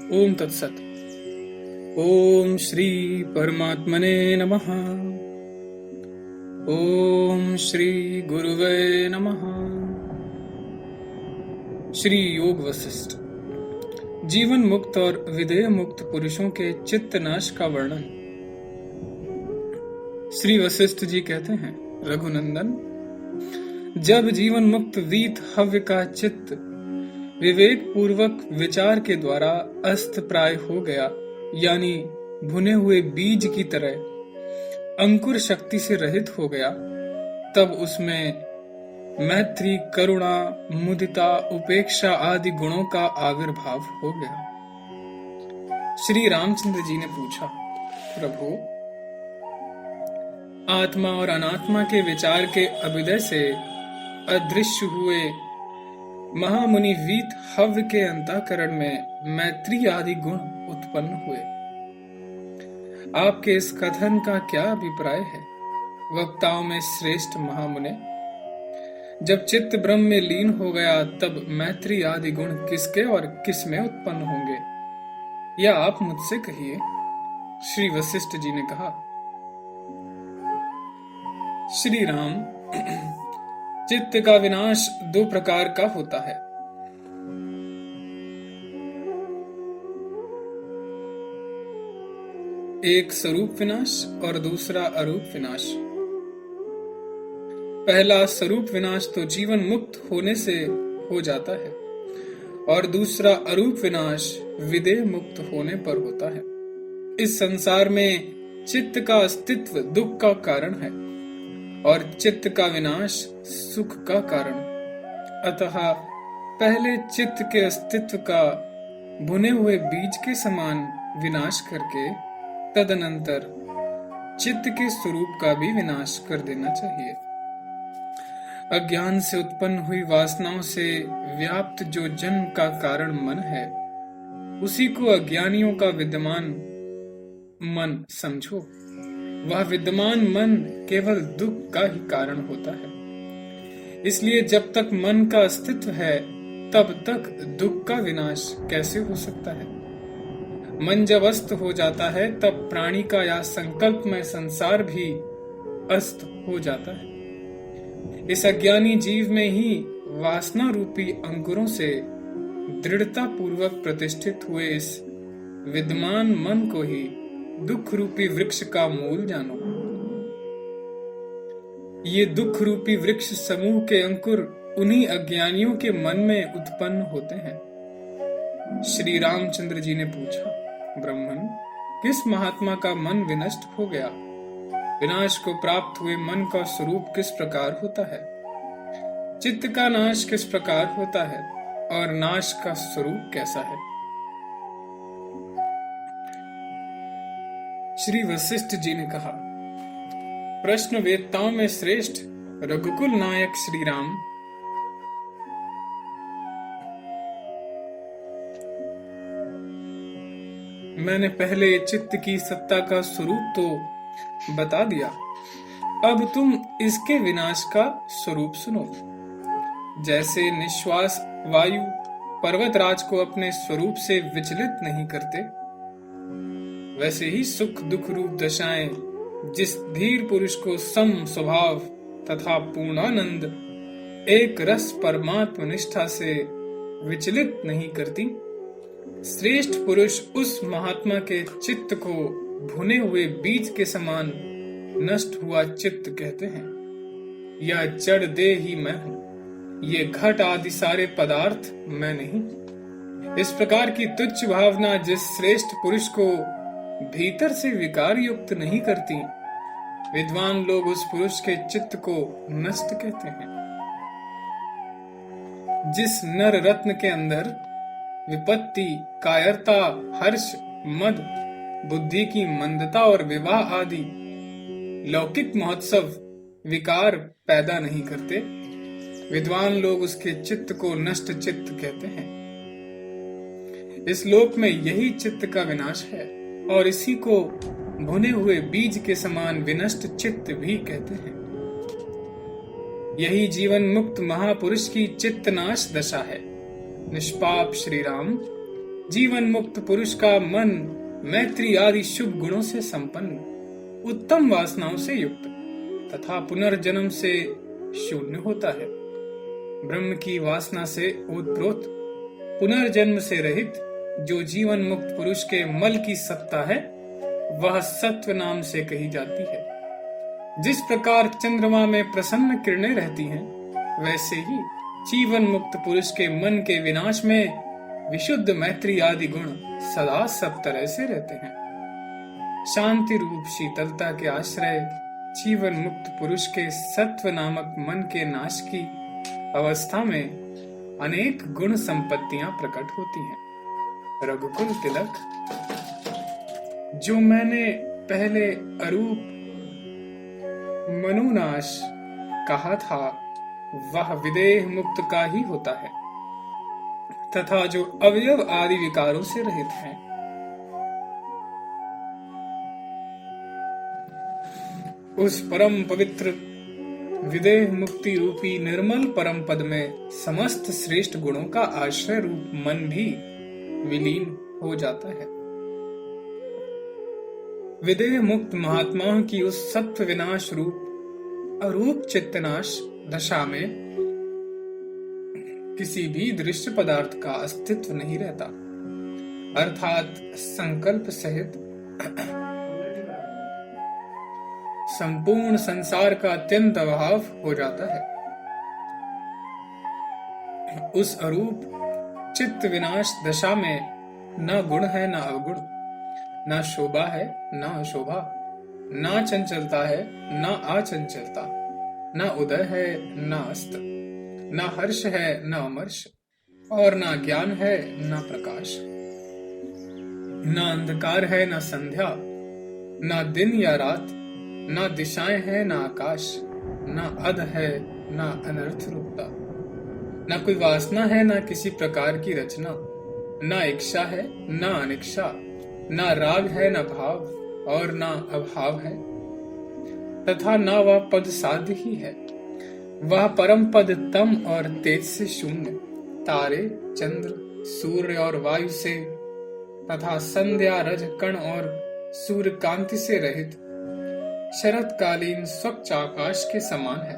ओम तत्सत। ओम श्री परमात्मने नमः। ओम श्री गुरुवे नमः। श्री योग वशिष्ठ। जीवन मुक्त और विदेह मुक्त पुरुषों के चित्त नाश का वर्णन। श्री वशिष्ठ जी कहते हैं, रघुनंदन, जब जीवन मुक्त वीत हव्य का चित्त विवेक पूर्वक विचार के द्वारा अस्त प्राय हो गया, यानी भुने हुए बीज की तरह अंकुर शक्ति से रहित हो गया, तब उसमें मैत्री, करुणा, मुदिता, उपेक्षा आदि गुणों का आविर्भाव हो गया। श्री रामचंद्र जी ने पूछा, प्रभु, आत्मा और अनात्मा के विचार के अभिदय से अदृश्य हुए महामुनि वीत हव्य के अंतःकरण में मैत्री आदि गुण उत्पन्न हुए। आपके इस कथन का क्या अभिप्राय है? वक्ताओं में श्रेष्ठ महामुने, जब चित्त ब्रह्म में लीन हो गया, तब मैत्री आदि गुण किसके और किस में उत्पन्न होंगे, या आप मुझसे कहिए। श्री वशिष्ठ जी ने कहा, श्री राम, चित्त का विनाश दो प्रकार का होता है। एक स्वरूप विनाश और दूसरा अरूप विनाश। पहला स्वरूप विनाश तो जीवन मुक्त होने से हो जाता है, और दूसरा अरूप विनाश विदेह मुक्त होने पर होता है। इस संसार में चित्त का अस्तित्व दुख का कारण है और चित्त का विनाश सुख का कारण। अतः पहले चित्त के अस्तित्व का भुने हुए बीज के समान विनाश करके तदनंतर चित्त के स्वरूप का भी विनाश कर देना चाहिए। अज्ञान से उत्पन्न हुई वासनाओं से व्याप्त जो जन्म का कारण मन है, उसी को अज्ञानियों का विद्यमान मन समझो। वह विद्यमान मन केवल दुख का ही कारण होता है। इसलिए जब तक मन का अस्तित्व है, तब तक दुख का विनाश कैसे हो सकता है? मन जब अस्त हो जाता है, तब प्राणी का या संकल्पमय संसार भी अस्त हो जाता है। इस अज्ञानी जीव में ही वासना रूपी अंकुरों से दृढ़ता पूर्वक प्रतिष्ठित हुए इस विद्यमान मन को ही दुख रूपी वृक्ष का मूल जानो। ये दुख रूपी वृक्ष समूह के अंकुर उन्हीं अज्ञानियों के मन में उत्पन्न होते हैं। श्री रामचंद्र जी ने पूछा, ब्राह्मण, किस महात्मा का मन विनष्ट हो गया? विनाश को प्राप्त हुए मन का स्वरूप किस प्रकार होता है? चित्त का नाश किस प्रकार होता है और नाश का स्वरूप कैसा है? श्री वशिष्ठ जी ने कहा, प्रश्न वेदताओं में श्रेष्ठ रघुकुल नायक श्री राम, मैंने पहले चित्त की सत्ता का स्वरूप तो बता दिया, अब तुम इसके विनाश का स्वरूप सुनो। जैसे निश्वास वायु पर्वतराज को अपने स्वरूप से विचलित नहीं करते, वैसे ही सुख दुख रूप दशाएं जिस धीर पुरुष को सम स्वभाव तथा पूर्णानंद एक रस परमात्म निष्ठा से विचलित नहीं करती, श्रेष्ठ पुरुष उस महात्मा के चित्त को भुने हुए बीज के समान नष्ट हुआ चित्त कहते हैं। यह जड़ देह ही मैं हूँ, ये घट आदि सारे पदार्थ मैं नहीं। इस प्रकार की तुच्छ भावना जिस श्रेष्ठ पुरुष को भीतर से विकार युक्त नहीं करती, विद्वान लोग उस पुरुष के चित्त को नष्ट कहते हैं। जिस नर रत्न के अंदर विपत्ति, कायरता, हर्ष, मद, बुद्धि की मंदता और विवाह आदि लौकिक महोत्सव विकार पैदा नहीं करते, विद्वान लोग उसके चित्त को नष्ट चित्त कहते हैं। इस लोक में यही चित्त का विनाश है और इसी को भुने हुए बीज के समान विनष्ट चित्त भी कहते हैं। यही जीवन मुक्त महापुरुष की चित्तनाश दशा है। निष्पाप श्री राम, जीवन मुक्त पुरुष का मन मैत्री आदि शुभ गुणों से संपन्न, उत्तम वासनाओं से युक्त तथा पुनर्जन्म से शून्य होता है। ब्रह्म की वासना से ओतप्रोत, पुनर्जन्म से रहित जो जीवन मुक्त पुरुष के मल की सत्ता है, वह सत्व नाम से कही जाती है। जिस प्रकार चंद्रमा में प्रसन्न किरणें रहती हैं, वैसे ही जीवन मुक्त पुरुष के मन के विनाश में विशुद्ध मैत्री आदि गुण सदा सब तरह से रहते हैं। शांति रूप शीतलता के आश्रय जीवन मुक्त पुरुष के सत्व नामक मन के नाश की अवस्था में अनेक गुण संपत्तियां प्रकट होती हैं। रघुकुल तिलक, जो मैंने पहले अरूप मनुनाश कहा था, वह विदेह मुक्त का ही होता है तथा जो अवयव आदि विकारों से रहित है, उस परम पवित्र विदेह मुक्ति रूपी निर्मल परम पद में समस्त श्रेष्ठ गुणों का आश्रय रूप मन भी विलीन हो जाता है। विदेह मुक्त महात्माओं की उस सत्व विनाश रूप अरूप चित्तनाश दशा में किसी भी दृश्य पदार्थ का अस्तित्व नहीं रहता, अर्थात संकल्प सहित संपूर्ण संसार का अत्यंत अभाव हो जाता है। उस अरूप चित्त विनाश दशा में न गुण है न अवगुण, न शोभा है न अशोभा, न चंचलता है न अचंचलता, न उदय है न अस्त, न हर्ष है न अमर्ष, और न ज्ञान है न प्रकाश, न अंधकार है न संध्या, न दिन या रात, न दिशाएं है न आकाश, न अध है न अनर्थ रूपता, न कोई वासना है न किसी प्रकार की रचना, न इच्छा है न अनिच्छा, न राग है न भाव और न अभाव है, तथा न वह पद साध्य ही है। वह परम पद तम और तेज से शून्य, तारे चंद्र सूर्य और वायु से तथा संध्या रज कण और सूर्य कांति से रहित शरतकालीन स्वच्छ आकाश के समान है,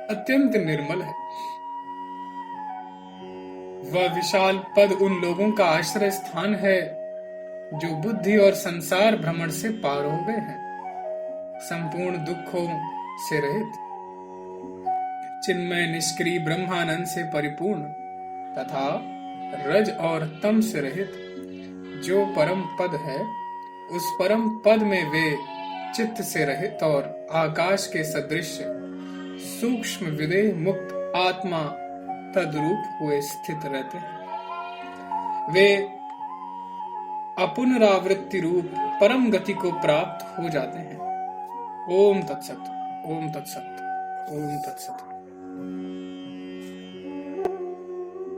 अत्यंत निर्मल है। वह विशाल पद उन लोगों का आश्रय स्थान है जो बुद्धि और संसार भ्रमण से पार हो गए हैं, संपूर्ण दुखों से रहित, चिन्मय निष्क्रिय ब्रह्मानंद से परिपूर्ण तथा रज और तम से रहित जो परम पद है, उस परम पद में वे चित्त से रहित और आकाश के सदृश सूक्ष्म विदेह मुक्त आत्मा तद्रूप हुए स्थित रहते हैं। वे अपुनरावृत्ति रूप परम गति को प्राप्त हो जाते हैं। ओम तत्सत, ओम तत्सत, ओम तत्सत।